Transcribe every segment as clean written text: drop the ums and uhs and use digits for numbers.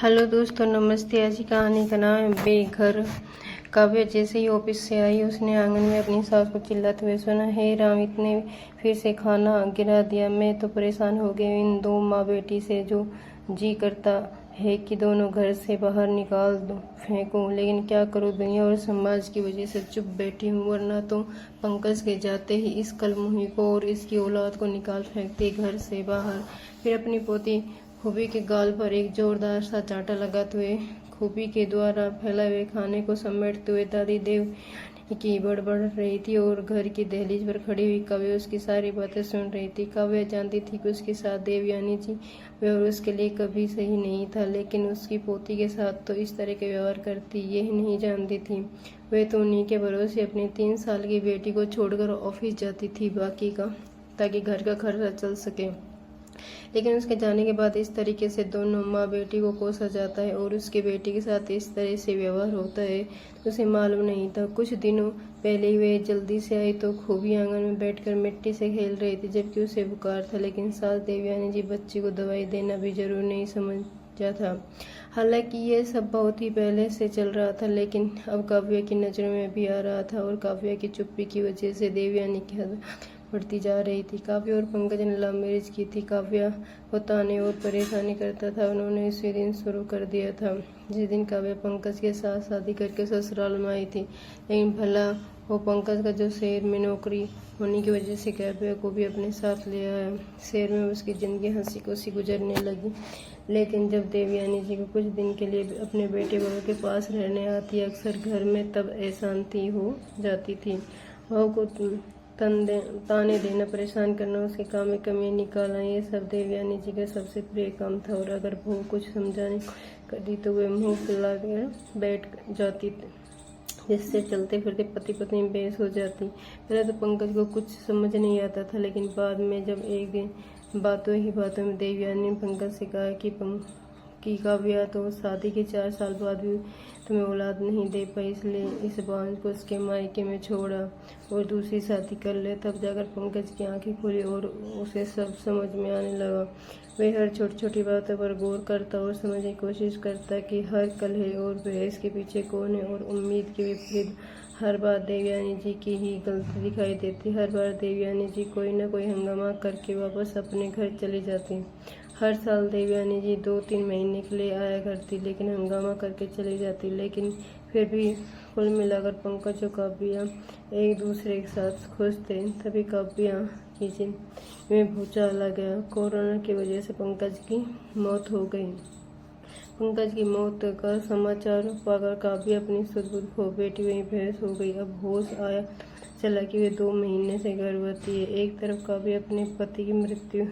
Hello दोस्तों, नमस्ते। आज की कहानी का नाम है बेघर। काव्या जैसे ही ऑफिस से आई, उसने आंगन में अपनी सास को चिल्लाते हुए सुना, हे राम, इतने फिर से खाना गिरा दिया। मैं तो परेशान हो गई इन दो माँ बेटी से। जो जी करता है कि दोनों घर से बाहर निकाल दो, फेंकूं, लेकिन क्या करूं, दुनिया और समाज की वजह से चुप बैठी हूं, वरना तो पंकज के जाते ही इस कलमुही को और इसकी औलाद को निकाल फेंकते घर से बाहर। फिर अपनी पोती खूबी के गाल पर एक जोरदार सा चांटा लगाते हुए खूबी के द्वारा फैलाए हुए खाने को समेटते हुए दादी देव की बड़बड़ रही थी और घर की दहलीज पर खड़ी हुई काव्या उसकी सारी बातें सुन रही थी। काव्या जानती थी कि उसके साथ देवयानी जी व्यवहार उसके लिए कभी सही नहीं था, लेकिन उसकी पोती के साथ तो इस तरह के व्यवहार करती यही नहीं जानती थी। वह तो उन्हीं के भरोसे अपनी 3 साल की बेटी को छोड़कर ऑफिस जाती थी, बाकी का ताकि घर का खर्चा चल सके। लेकिन उसके जाने के बाद इस तरीके से दोनों माँ बेटी को कोसा जाता है और उसकी बेटी के साथ इस तरह से व्यवहार होता है तो उसे मालूम नहीं था। कुछ दिनों पहले ही वह जल्दी से आई तो खूबी आंगन में बैठकर मिट्टी से खेल रही थी, जबकि उसे बुखार था। लेकिन सास देवयानी जी बच्ची को दवाई देना भी जरूरी नहीं समझा था। हालांकि ये सब बहुत ही पहले से चल रहा था, लेकिन अब काव्या की नज़रों में भी आ रहा था और काव्या की चुप्पी की वजह से देवयानी की हद बढ़ती जा रही थी। काव्या और पंकज ने लव मैरिज की थी। काव्या को ताने और परेशानी करता था। उन्होंने इसी दिन शुरू कर दिया था जिस दिन काव्या पंकज के साथ शादी करके ससुराल में आई थी। लेकिन भला वो पंकज का जो शहर में नौकरी होने की वजह से काव्या को भी अपने साथ ले आया। शहर में उसकी जिंदगी हंसी खुशी गुजरने लगी। लेकिन जब देवयानी जी को कुछ दिन के लिए अपने बेटे बहू के पास रहने आती, अक्सर घर में तब अशांति हो जाती थी। बहू को ताने देना, परेशान करना, उसके काम में कमी निकालना, ये सब देवयानी जी का सबसे प्रिय काम था। और अगर बहू कुछ समझाने करती तो वे मुंह फुला कर बैठ जाती, जिससे चलते फिरते पति पत्नी में बहस हो जाती। पहले तो पंकज को कुछ समझ नहीं आता था, लेकिन बाद में जब एक दिन बातों ही बातों में देवयानी ने पंकज से कहा कि काव्या तो शादी के 4 साल बाद भी तुम्हें औलाद नहीं दे पाई, इसलिए इस बांझ को उसके मायके में छोड़ा और दूसरी शादी कर ले, तब जाकर पंकज की आंखें खुली और उसे सब समझ में आने लगा। वह हर छोटी छोटी बातों पर गौर करता और समझने की कोशिश करता कि हर कलह और बहस के पीछे कौन है, और उम्मीद के विपरीत हर बार देवयानी जी की ही गलती दिखाई देती। हर बार देवयानी जी कोई न कोई हंगामा करके वापस अपने घर चली जाती। हर साल देवयानी जी 2-3 महीने के लिए आया करती, लेकिन हंगामा करके चली जाती। लेकिन फिर भी कुल मिलाकर पंकज और काव्या एक दूसरे के साथ खुश थे। तभी काव्या की जिंदगी में भूचाल आ गया। कोरोना की वजह से पंकज की मौत हो गई। पंकज की मौत का समाचार पाकर काव्या अपनी सुध-बुध खो बैठी, वहीं बेहोश हो गई। अब होश आया चला कि वे 2 महीने से गर्भवती है। एक तरफ काव्या अपने पति की मृत्यु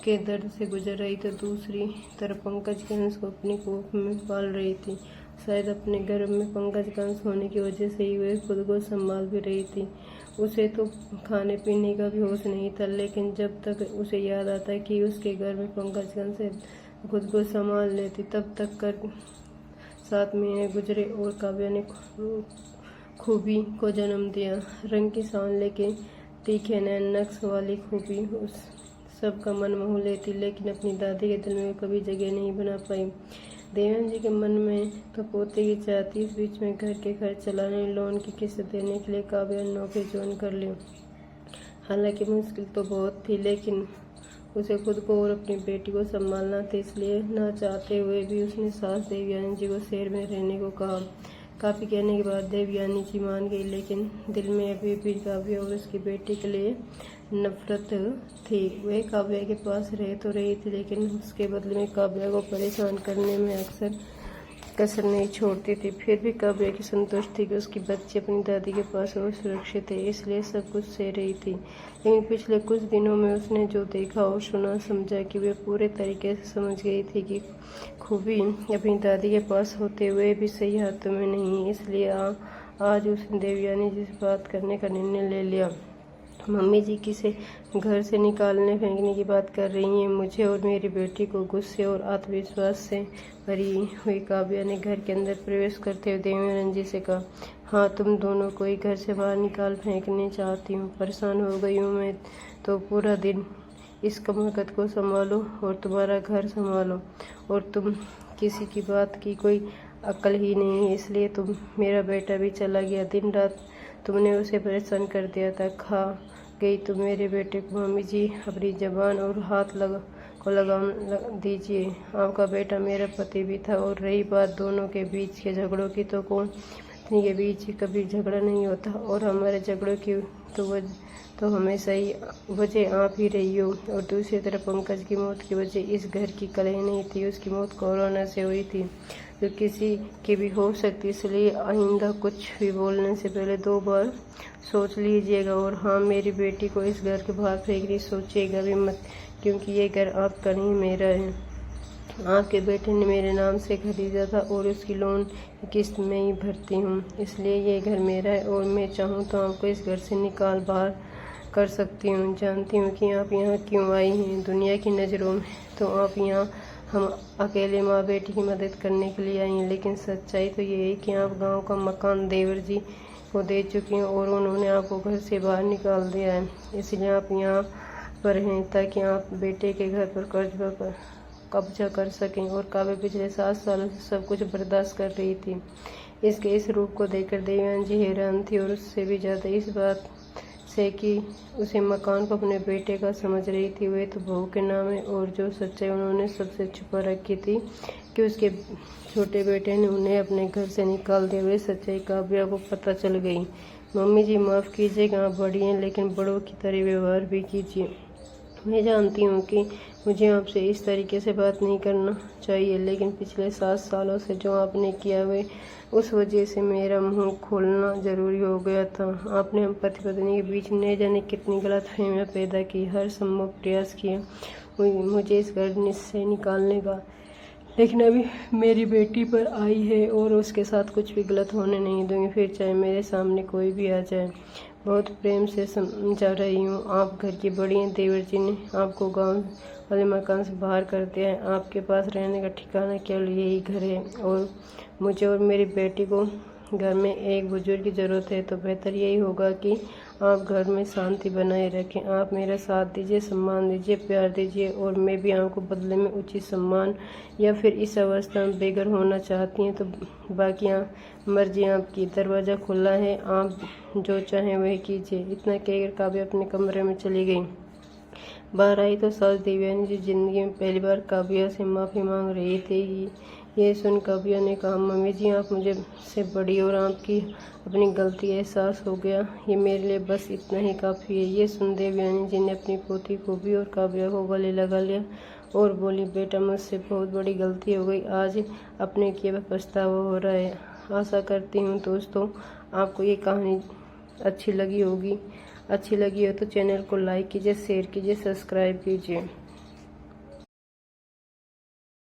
के दर्द से गुजर रही तो दूसरी तरफ पंकज के अंश को अपनी कोख में पाल रही थी। शायद अपने गर्भ में पंकज का अंश होने की वजह से ही वह खुद को संभाल भी रही थी। उसे तो खाने पीने का भी होश नहीं था, लेकिन जब तक उसे याद आता कि उसके घर में पंकज का अंश खुद को संभाल लेती, तब तक कर 7 महीने गुजरे और काव्या ने खूबी को जन्म दिया। रंग की सांवले के तीखे नैन नक्श वाली खूबी उस सबका मन मोह लेती, लेकिन अपनी दादी के दिल में कभी जगह नहीं बना पाई। देवन जी के मन में तो पोते की चाह थी। इस बीच में घर के खर्च चलाने, लोन की किस्त देने के लिए काव्या ने नौकरी ज्वाइन कर ली। हालांकि मुश्किल तो बहुत थी, लेकिन उसे खुद को और अपनी बेटी को संभालना था, इसलिए ना चाहते हुए भी उसने सास देवयानी जी को शहर में रहने को कहा। काफ़ी कहने के बाद देवयानी जी मान गई, लेकिन दिल में अभी भी काव्या और उसकी बेटी के लिए नफरत थी। वह काव्या के पास रह तो रही थी, लेकिन उसके बदले में काव्या को परेशान करने में अक्सर कसर नहीं छोड़ती थी। फिर भी काव्या की संतोष थी कि उसकी बच्ची अपनी दादी के पास और सुरक्षित है, इसलिए सब कुछ सह रही थी। लेकिन पिछले कुछ दिनों में उसने जो देखा और सुना, समझा कि वे पूरे तरीके से समझ गई थी कि खूबी अपनी दादी के पास होते हुए भी सही हाथों में नहीं। इसलिए आज उसने देवयानी जी से बात करने का निर्णय ले लिया। मम्मी जी किसे घर से निकालने फेंकने की बात कर रही हैं, मुझे और मेरी बेटी को। गुस्से और आत्मविश्वास से भरी हुई काव्या ने घर के अंदर प्रवेश करते हुए देवयानी जी से कहा, हाँ, तुम दोनों को ही घर से बाहर निकाल फेंकने चाहती हूँ। परेशान हो गई हूँ मैं तो। पूरा दिन इस कमबख्त को संभालो और तुम्हारा घर संभालो, और तुम किसी की बात की कोई अक्ल ही नहीं है, इसलिए तो मेरा बेटा भी चला गया। दिन रात तुमने उसे परेशान कर दिया था। खा गई तुम मेरे बेटे को। मम्मी जी, अपनी जबान और हाथ लगाम दीजिए। आपका बेटा मेरा पति भी था। और रही बात दोनों के बीच के झगड़ों की, तो कौन पत्नी के बीच कभी झगड़ा नहीं होता, और हमारे झगड़ों की तो हमेशा ही वजह आप ही रही हो। और दूसरी तरफ पंकज की मौत की वजह इस घर की कलह नहीं थी, उसकी मौत कोरोना से हुई थी, जो किसी की भी हो सकती। इसलिए आइंदा कुछ भी बोलने से पहले 2 बार सोच लीजिएगा। और हाँ, मेरी बेटी को इस घर के बाहर फेंकने सोचिएगा भी मत, क्योंकि ये घर आपका नहीं, मेरा है। आपके बेटे ने मेरे नाम से खरीदा था और उसकी लोन की किस्त में ही भरती हूँ, इसलिए ये घर मेरा है। और मैं चाहूँ तो आपको इस घर से निकाल बाहर कर सकती हूँ। जानती हूँ कि आप यहाँ क्यों आई हैं। दुनिया की नज़रों में तो आप यहाँ हम अकेले माँ बेटी की मदद करने के लिए आई हैं, लेकिन सच्चाई तो ये है कि आप गांव का मकान देवर जी को दे चुकी हैं और उन्होंने आपको घर से बाहर निकाल दिया है। इसलिए आप यहाँ पर हैं ताकि आप बेटे के घर पर कब्जा कर सकें। और काव्या पिछले 7 सालों से सब कुछ बर्दाश्त कर रही थी। इसके इस रूप को देखकर देवयानी जी हैरान थी, और उससे भी ज़्यादा इस बात से कि उसे मकान को अपने बेटे का समझ रही थी। वे तो बहू के नाम है, और जो सच्चाई उन्होंने सबसे छुपा रखी थी कि उसके छोटे बेटे ने उन्हें अपने घर से निकाल दिया, वे सच्चाई काव्या को पता चल गई। मम्मी जी, माफ़ कीजिएगा, आप बड़ी हैं, लेकिन बड़ों की तरह व्यवहार भी कीजिए। मैं जानती हूँ कि मुझे आपसे इस तरीके से बात नहीं करना चाहिए, लेकिन पिछले 7 सालों से जो आपने किया हुए उस वजह से मेरा मुंह खोलना ज़रूरी हो गया था। आपने हम पति पत्नी के बीच न जाने कितनी गलतफहमियाँ पैदा की, हर संभव प्रयास किया मुझे इस घर से निकालने का, लेकिन अभी मेरी बेटी पर आई है और उसके साथ कुछ भी गलत होने नहीं दूंगी, फिर चाहे मेरे सामने कोई भी आ जाए। बहुत प्रेम से समझा रही हूँ। आप घर की बड़ी हैं। देवर जी ने आपको गांव वाले मकान से बाहर कर दिया है। आपके पास रहने का ठिकाना केवल यही घर है, और मुझे और मेरी बेटी को घर में एक बुजुर्ग की ज़रूरत है। तो बेहतर यही होगा कि आप घर में शांति बनाए रखें। आप मेरा साथ दीजिए, सम्मान दीजिए, प्यार दीजिए, और मैं भी आपको बदले में उचित सम्मान, या फिर इस अवस्था में बेघर होना चाहती हैं तो बाकी मर्जी आपकी, दरवाज़ा खुला है, आप जो चाहें वह कीजिए। इतना कहकर काव्या अपने कमरे में चली गई। बाहर आई तो सास देवयानी जी जिंदगी में पहली बार काव्या से माफ़ी मांग रही थी। ये सुन काव्या ने कहा, मम्मी जी, आप मुझे से बड़ी और आपकी अपनी गलती एहसास हो गया, ये मेरे लिए बस इतना ही काफ़ी है। ये सुन देवयानी जी ने अपनी पोती को भी और काव्या को गले लगा लिया और बोली, बेटा, मुझसे बहुत बड़ी गलती हो गई, आज अपने किए हुए पछतावा हो रहा है। आशा करती हूँ दोस्तों आपको ये कहानी अच्छी लगी होगी। अच्छी लगी हो तो चैनल को लाइक कीजिए, शेयर कीजिए, सब्सक्राइब कीजिए।